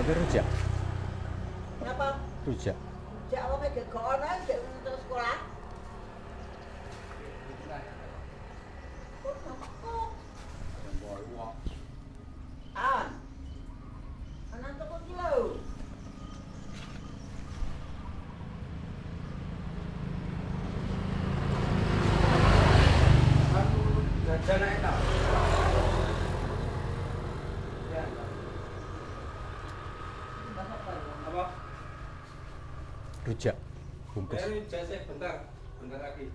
Tapi rujak. Kenapa? Rujak. Rujak apa gak ono gak untuk sekolah? Kok sama kok? An. Anak toko kilo. Aku jajan enak. Apa? Rujak. Bungkus. Ini jasa bentar lagi.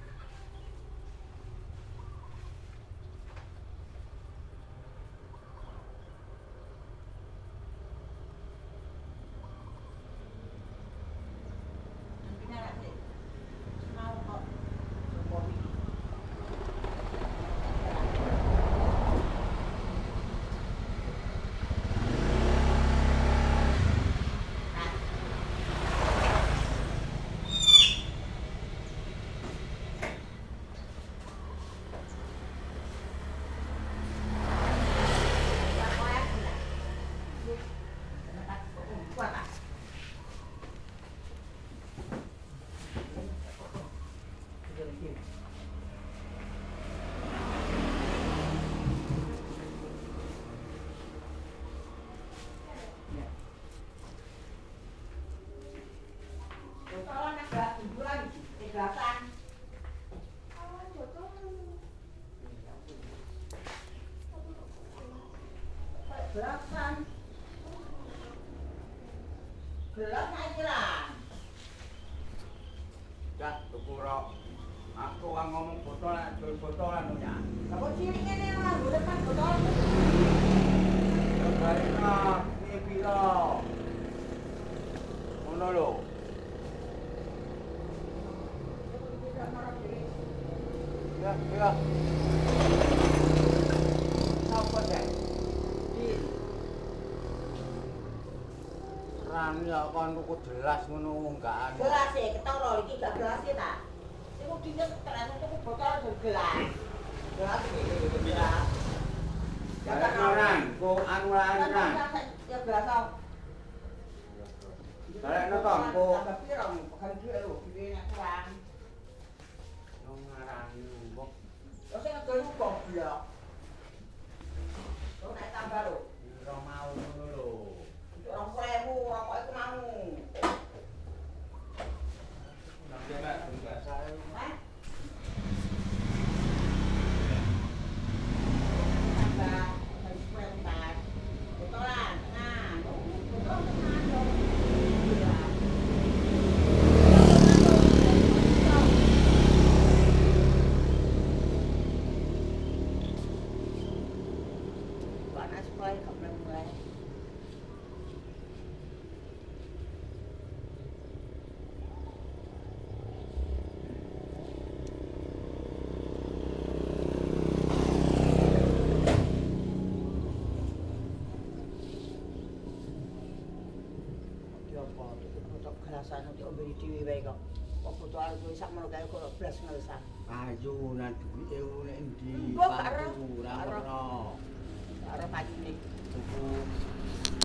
Gelas ajaran. Dah, tuku rok. Aku ngomong botolan ya. Apa cilik ngene malah go depan botol. Karena ini piro. Ngono lho. Ya, ya. Apa deh? Rani ya kon tuku jelas ngono enggak anu. Gelas e ketara iki gak gelas e ta. Sing kudine terus tuku botol dan gelas. Gelas iki gelas. Jalan orang, ku anu lan. Ya gelas tau. Balik nonton, ku. Tambah piro bukan duwe lho, duwe nek kurang. Wong ngarani mbok. Terus sing ngedol kok blok. Kok nek tambah lho. Ora mau ngono lho. Untuk 20.000 rokok iku mau. Nanti Mbak, enggak saya. Hah? Tambah 20.000. Botolan tengah. Botol tengah dong. Iya. Panas sekali kamu mulai. Untuk gelasan untuk ombe dhewe wae kok. Kok botol kuwi sak mono kae kok blas ngelesan. Ayo nang duwike